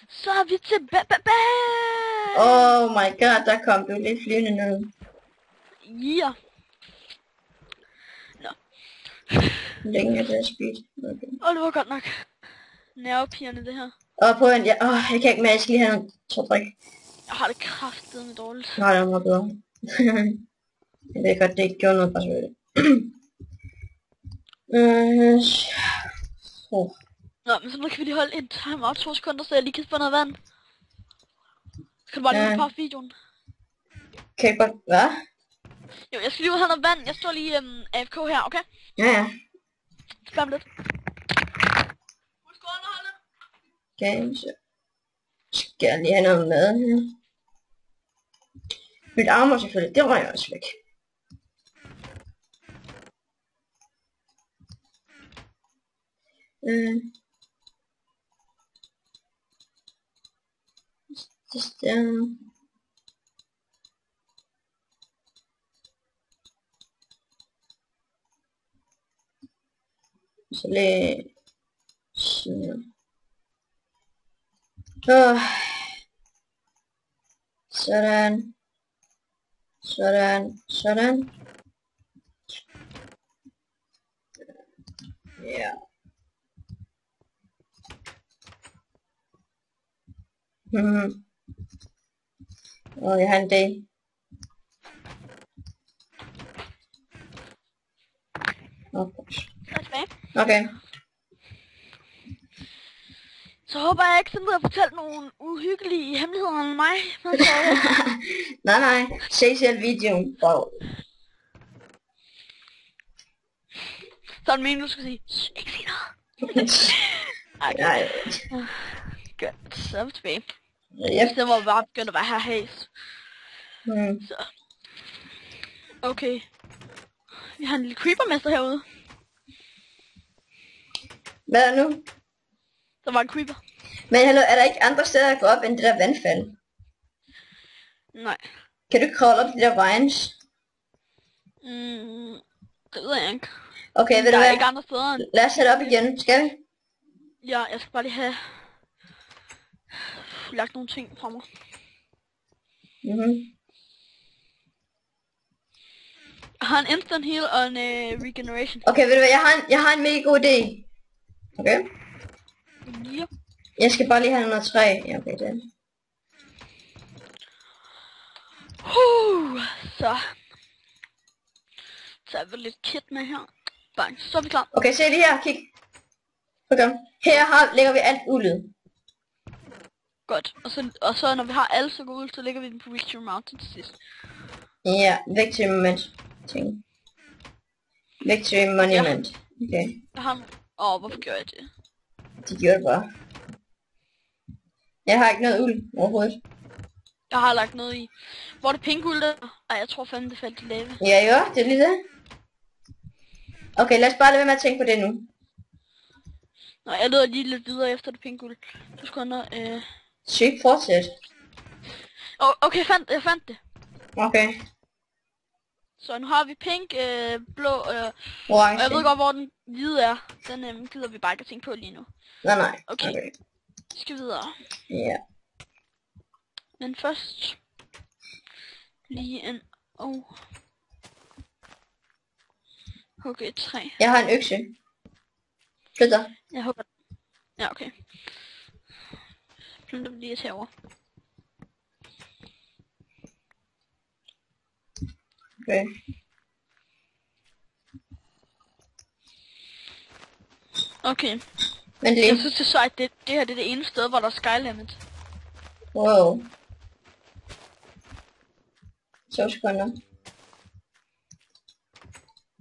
Så er vi tilbage. Oh my god, der kom du lidt flyvende ned. Ja. Nå. Længe er det speed. Okay. Det var godt nok nervepirrende det her. Prøv en, jeg kan ikke mere, jeg skal lige have noget topdrik. Jeg har det kraftedeme dårligt. Nej, det var meget bedre. Jeg ved godt, det ikke gjorde noget, bare så Nå, men så nu kan vi lige holde en timeout 2 sekunder, så jeg lige kan få noget vand. Så kan du bare lige pause videoen. Kan jeg godt, hvad? Jo, jeg skal lige ud og have noget vand. Jeg står lige AFK her, okay? Ja. Spam lidt. Husk at underholde. Okay, så skal jeg lige have noget mad her. Mit armor selvfølgelig, det røg også væk. Så lige sådan. Sådan. Sådan. Ja. Og jeg har en dag. Okay. Så håber jeg ikke, at jeg har fortalt nogle uhyggelige hemmeligheder om mig. nej. Se selv videoen. Wow. Så er det meningen, du skal sige, ikke sige noget. Nej. Godt, så er vi tilbage. Yep. Så må vi bare begynde at være her has. Så. Okay. Vi har en lille creepermester herude. Hvad er der nu? Der var en creeper. Men hallo, er der ikke andre steder at gå op end det der vandfald? Nej. Kan du ikke kravle op de der vines? Det ved jeg ikke. Okay, ved du der hvad? Er ikke andre steder end... Lad os sætte op igen, skal vi? Ja, jeg skal bare lige have lagt nogle ting fra mig. Jeg har en instant heal og en regeneration. Okay, ved du hvad? Jeg har en mega god idé. Okay? Ja. Jeg skal bare lige have noget træ. Ja, okay, det. Så er vi lidt kit med her. Bang, så er vi klar. Okay, se det her, kig. Okay. Her lægger vi alt uldet. Godt, og så når vi har alle så gode, så lægger vi den på Victory Mountain til sidst. Ja, Victory Monument. Ting. Victory Monument. Okay. Jeg har... hvorfor gjorde jeg det? De gjorde det bare. Jeg har ikke noget uld overhovedet. Jeg har lagt noget i. Hvor er det pink uld der? Ej, jeg tror fandme det faldt i lave. Ja, jo, det er lige det. Okay, lad os bare lade være med at tænke på det nu. Nå, jeg leder lige lidt videre efter det pink uld. Du skal under, Sygt, fortsæt. Okay, jeg fandt det. Okay. Så nu har vi pink, blå, Orange. og jeg ved godt, hvor den hvide er. Den gider vi bare ikke at tænke på lige nu. Nej. Okay. Vi skal videre. Ja. Men først lige en... Okay, et træ. Jeg har en økse. Flyt dig. Jeg håber... Ja, okay. Flytter vi lige herover. Okay. Okay. Men lige. Jeg synes det er sejt, det her det er det ene sted, hvor der er sky limit. Wow. 2 sekunder.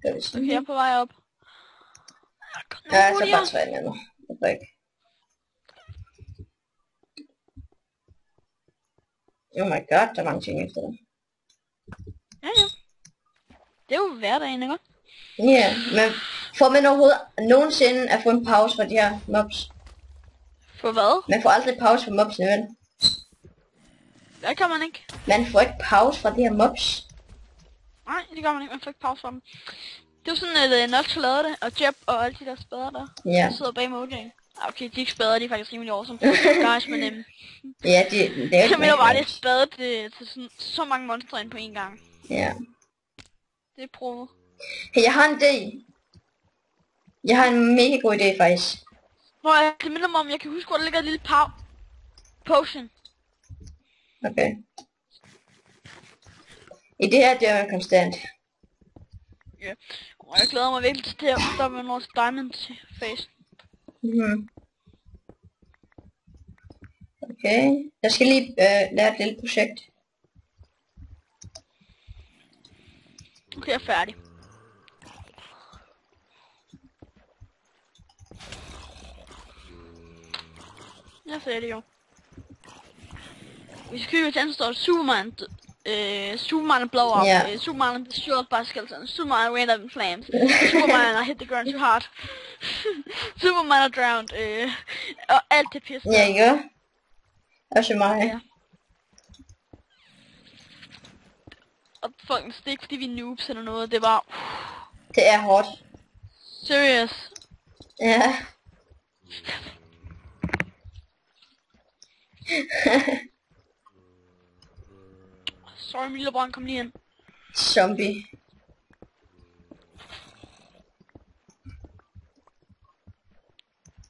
Okay, jeg er på vej op. Ja, så bare 3 med mig. Oh my god, der er mange ting efter dig. Ja. Det er jo hverdagen, ikke? Ja, men får man overhovedet nogensinde at få en pause for de her mobs? For hvad? Man får aldrig pause for mobs, vel? Det kan man ikke. Man får ikke pause fra de her mobs. Nej, det gør man ikke. Man får ikke pause fra dem. Det er jo sådan, at Notch lavede det, og Jeb og alle de der spader der. Ja. Der sidder bag Mojang. Okay, de ikke spader, de er faktisk rimelig awesome. Guys, men Ja, det er jeg mener bare, det er spadet til sådan, så mange monstre ind på en gang. Ja. Det er prøvet. Hey, jeg har en idé. Jeg har en mega god idé, faktisk. Det minder mig om, jeg kan huske, hvor der ligger et lille potion. Okay. I det her dør man konstant. Ja. Og jeg glæder mig virkelig til det her, der med vores diamond face. Okay. Jeg skal lige lave et lille projekt. Okay, jeg er færdig. Jeg sagde det jo. Hvis vi kigger til, så står Superman. Superman blow up. Yeah. Superman destroyed by skeleton. Superman went up in flames. Superman I hit the ground too hard. Superman er drowned. Og alt det pisse. Ja, ikke? Også mig. Ja. Og fucking stik, fordi vi er noobs eller noget. Det var... Det er hårdt. Serious. Ja. Sorry, min lille brand, kom lige ind. Zombie.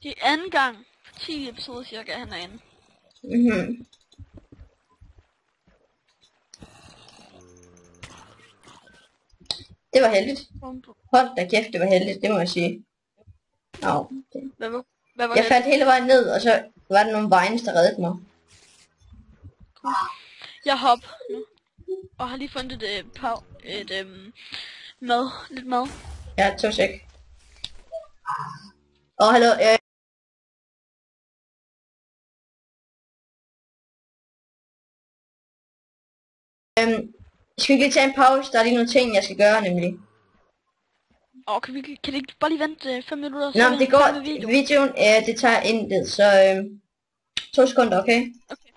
Det er anden gang for 10 episoder cirka, han er inde. Det var heldigt. Hold da kæft, det var heldigt, det må jeg sige. Au. Hvad var jeg faldt hele vejen ned, og så var der nogle vines, der reddede mig. Jeg hopper nu. Og har lige fundet mad. Lidt mad. Ja, 2 sek. Hallo, skal vi lige tage en pause? Der er lige nogle ting, jeg skal gøre, nemlig. Kan det ikke bare lige vente 5 minutter? Nå, men det går. Videoen, det tager intet, så 2 sekunder, okay? Okay.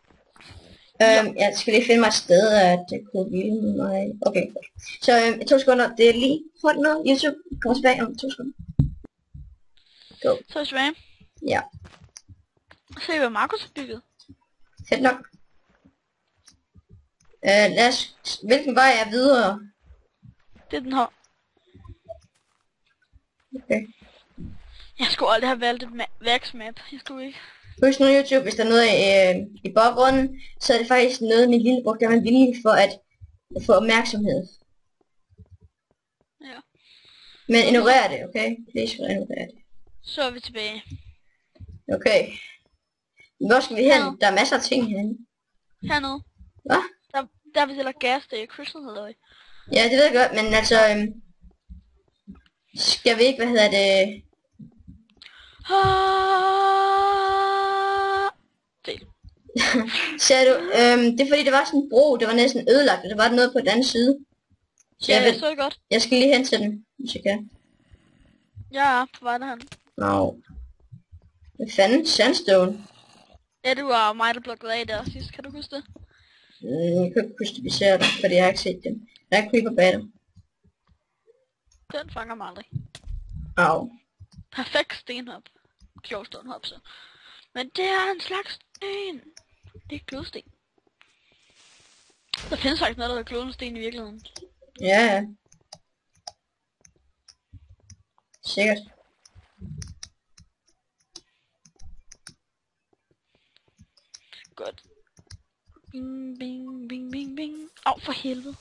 Jeg skal lige finde mig et sted, at det kunne ville mig. Okay, så 2 sekunder, det er lige. Hold nu, YouTube, kommer tilbage om 2 sekunder. Go. Så er tilbage. Ja. Se hvad Markus har bygget. Fedt nok. Hvilken vej er videre? Det er den her. Okay. Jeg skulle aldrig have valgt et værksmap. Jeg skulle ikke. Husk nu YouTube, hvis der er noget i baggrunden, så er det faktisk noget min lillebror gør man villig for at få opmærksomhed. Ja. Men ignorer det, okay? Please ignorer det. Så er vi tilbage. Okay. Hvor skal vi hen? Hernede. Der er masser af ting herinde. Hernede. Hvad? Der vi sælger gas, det er Crystal hedder det. Ja, det ved jeg godt, men altså... skal vi ikke, hvad hedder det... Fedt. Ser du, det er fordi, der var sådan en bro, det var næsten ødelagt, og der var noget på den anden side. Så Ja, så er det godt. Jeg skal lige hen til den, hvis jeg kan. Ja, på vej derhen. Nå. Hvad fanden? Sandstone? Ja, det var mig, der blokkede af der sidst. Kan du huske det? Jeg kan ikke huske, at vi ser det, fordi jeg har ikke set dem. Der er creeper bag dem. Den fanger mig aldrig. Au. Perfekt stenhop. Klogstone så. Men det er en slags sten. Det er glødsten. Der findes faktisk noget, der hedder glødsten i virkeligheden. Ja. Sikkert. Godt. Bing, bing, bing, bing, bing. Au, for helvede.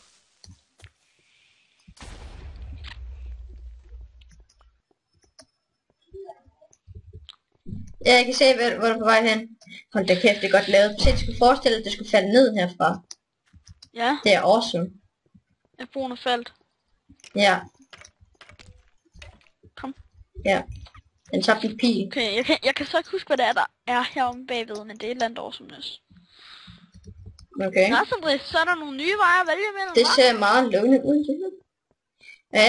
Ja, jeg kan se, hvor du er på vej hen. Hold da kæft, det er godt lavet. Se, du skulle forestille dig, at det skulle falde ned herfra. Ja. Det er awesome. Jeg bruger faldt. Ja. Kom. Ja. Den tabte en pil. Okay, jeg kan så ikke huske, hvad det er, der er heromme bagved, men det er et eller andet awesomeness. Okay. Nå, så er der nogle nye veje at vælge mellem. Det ser meget lovende ud, det her.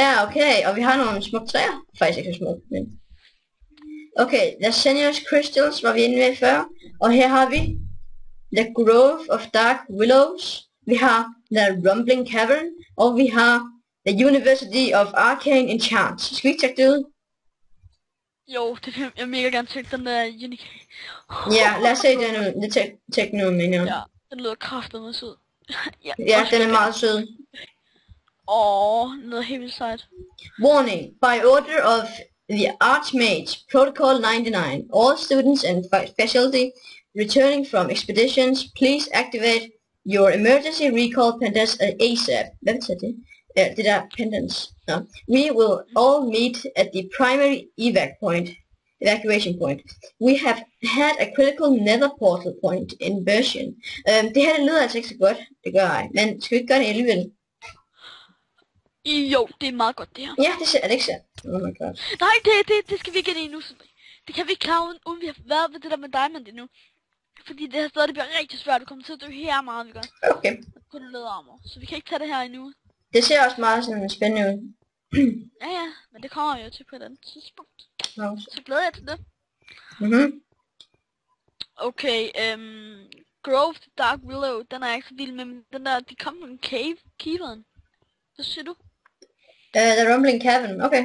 Ja, okay. Og vi har nogle små træer. Faktisk ikke så små, men... Okay, The Seniors Crystals var vi inde ved før. Og her har vi The Grove of Dark Willows. Vi har The Rumbling Cavern. Og vi har The University of Arcane Enchants. Skal vi ikke tjekke det ud? Jo, jeg vil mega gerne tjekke den der Unique. Ja, lad os se den ud. Det tekno, mener jeg. Ja, den lyder kraftedeme sød. Ja, Ja, den er meget sød. noget helt vildt sejt. Warning, by order of the Archmage, Protocol 99, all students and faculty returning from expeditions, please activate your emergency recall pendants ASAP. Hvad betyder det? Det der pendants. No. We will all meet at the primary evacuation point. We have had a critical nether portal point inversion. Det her det lyder altså ikke så godt, det gør jeg. Men skal vi ikke gøre det alligevel? Jo, det er meget godt det her. Ja, det er det ikke så. Oh my god. Nej, det skal vi ikke ind i nu. Det kan vi ikke klare uden vi har været ved det der med diamond endnu. Fordi det her sted, det bliver rigtig svært. Du kommer til at dø her meget, vi gør. Okay. Kun leder armor. Så vi kan ikke tage det her endnu. Det ser også meget sådan spændende ud. Ja, men det kommer jo til på et andet tidspunkt. No. Så glæder jeg til det. Okay, Grove the Dark Willow, den er jeg ikke så vild med. Den der, de kom med en cavern. Hvad siger du? The Rumbling Cavern, okay.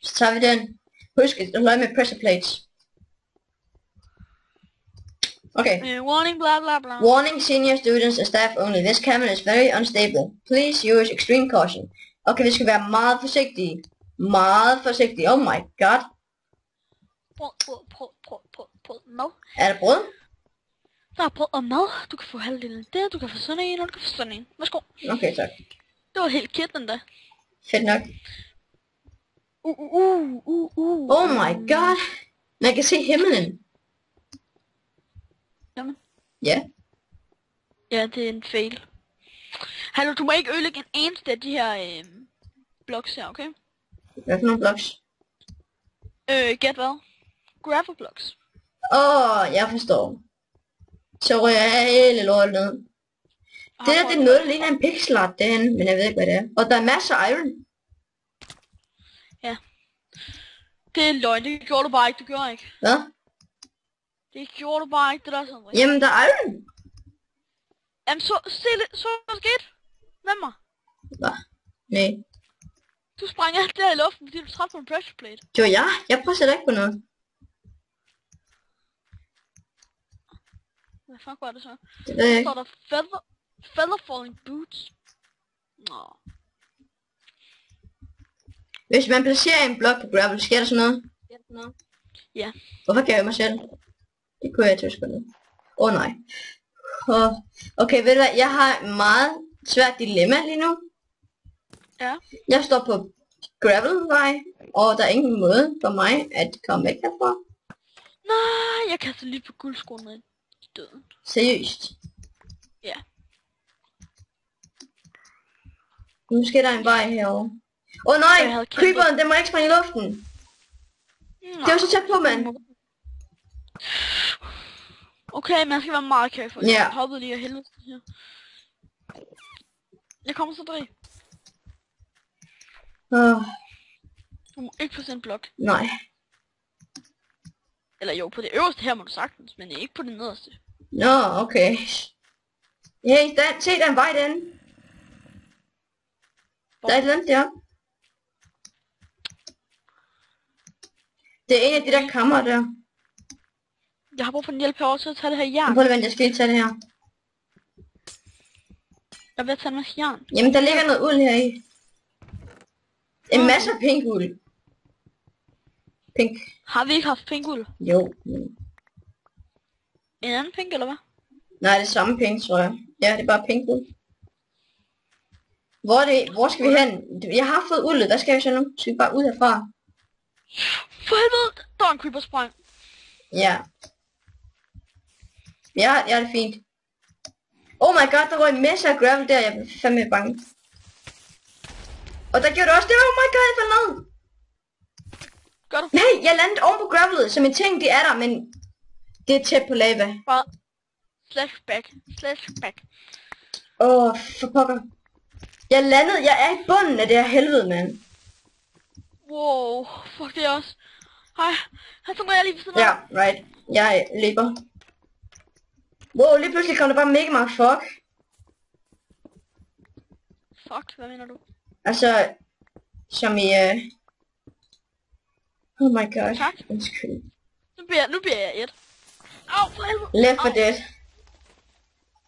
Så tager vi den. Husk at holde med pressure plates. Okay. Warning, bla bla bla. Warning senior students and staff only. This cavern is very unstable. Please use extreme caution. Okay, vi skal være meget forsigtige. Meget forsigtige. Oh my god. Brød, mad. Er der brød? Der er brød og mad. Du kan få halvdelen af det, du kan få sådan en, og du kan få sådan en. Værsgo. Okay, tak. Det var helt kit, den der. Fedt nok. Oh my god. Man kan se himlen. Jamen. Ja. Ja, det er en fail. Hallo, du må ikke ødelægge en eneste af de her blocks her, okay? Hvad for nogle blocks? Gæt hvad? Gravel blocks. Jeg forstår. Så ryger jeg hele lortet ned. Det der, det er noget, der ligner en pixelart derhen, men jeg ved ikke, hvad det er. Og der er masser af iron. Ja. Det er løgn, det gjorde du bare ikke, det gjorde jeg ikke. Hvad? Det gjorde du bare ikke, det der sådan noget. Jamen, der er iron. Jamen, så hvad skete? Med mig. Hvad? Nej. Du sprang alt der i luften, fordi du træffede på en pressure plate. Jo, ja. Jeg prøver ikke på noget. Hvad fuck var det så? Det ved jeg ikke. Så er der feather falling boots. Nå. Hvis man placerer en blok på gravel, sker der sådan noget? Ja. Hvorfor kan jeg mig selv? Det kunne jeg til sekunder. Nej. Okay, ved du hvad? Jeg har et meget svært dilemma lige nu. Ja. Jeg står på gravelvej, og der er ingen måde for mig at komme væk herfra. Nej, jeg kaster lige på guldskoene i døden. Seriøst. Ja. Måske der er en vej herovre. Nej! Creeperen, den må ikke springe i luften. Det var så tæt på, mand. Okay, man skal være meget careful. Ja. Jeg hoppede lige af helvede her. Jeg kommer så dræb. Du må ikke på sådan en blok. Nej. Eller jo, på det øverste her må du sagtens, men ikke på det nederste. Okay. Hey, se den vej den. Der er et eller andet der. Det er en af de der kammer der. Jeg har brug for en hjælp herovre til at tage det her jern. Prøv at vente, jeg skal lige tage det her. Jeg er ved at tage en masse jern. Jamen, der ligger noget uld her i. En masse pink uld. Pink. Har vi ikke haft pink uld? Jo. En anden pink, eller hvad? Nej, det er samme pink, tror jeg. Ja, det er bare pink uld. Hvor skal vi hen? Jeg har fået uldet. Hvad skal vi så nu? Skal vi bare ud herfra? For helvede! Der er en creeper sprang. Ja. Ja, det er fint. Oh my god, der var en masse af gravel der. Jeg blev fandme bange. Og der gjorde det også det. Oh my god, jeg faldt ned. Gør du? Nej, jeg landede oven på gravelet. Så min ting, det er der, men det er tæt på lava. Bare slash back. For pokker. Jeg er i bunden af det her helvede, mand. Wow, fuck det også. Hej, så må jeg lige sådan Ja, right. Jeg løber. Wow, lige pludselig kom der bare mega meget fuck. Fuck, hvad mener du? Altså, som i Oh my god. Tak. Undskyld. Nu bliver jeg et. Au, for helvede. Left 4 Dead.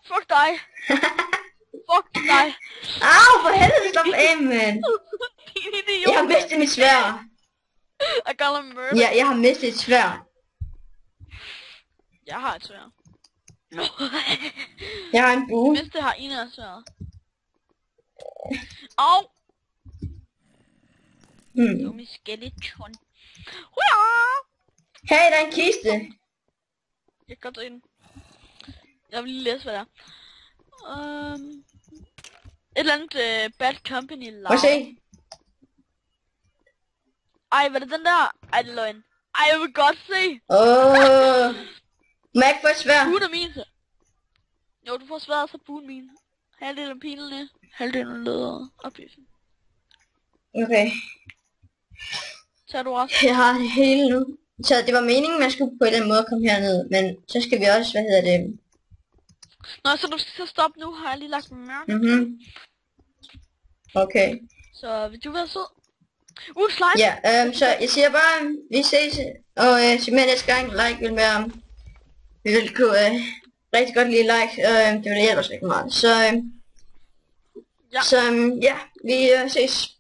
Fuck dig. Fuck dig. Au, for helvede, stop af, mand. Din idiot. Jeg har mistet mit sværd. I got a murder. Ja, jeg har mistet et sværd. Jeg har et sværd. Jeg har en bue. Hvis det har en af sværet. Au. Dumme skeleton. Hurra! Hey, der er en kiste. Jeg kan godt ind. Jeg vil lige læse, hvad det er. Et eller andet Bad Company Må jeg lav. se? Ej, hvad er det den der? Ej, det er løgn. Ej, jeg vil godt se. Må jeg ikke få et sværd? Buen er min. Jo, du får sværet, så buen min. Halvdelen af pilene, halvdelen af læderet og biffen. Okay. Tager du også? Jeg har det hele nu. Så det var meningen, man skulle på en eller anden måde komme herned. Men så skal vi også, hvad hedder det? Nå, så du skal stoppe nu, har jeg lige lagt mørke. Okay. Så vil du være sød? Slime! Ja, så jeg siger bare, vi ses. Og til mere næste gang, like vil være... Vi vil kunne rigtig godt lide like. Det vil hjælpe os rigtig meget. Så, ja, vi ses.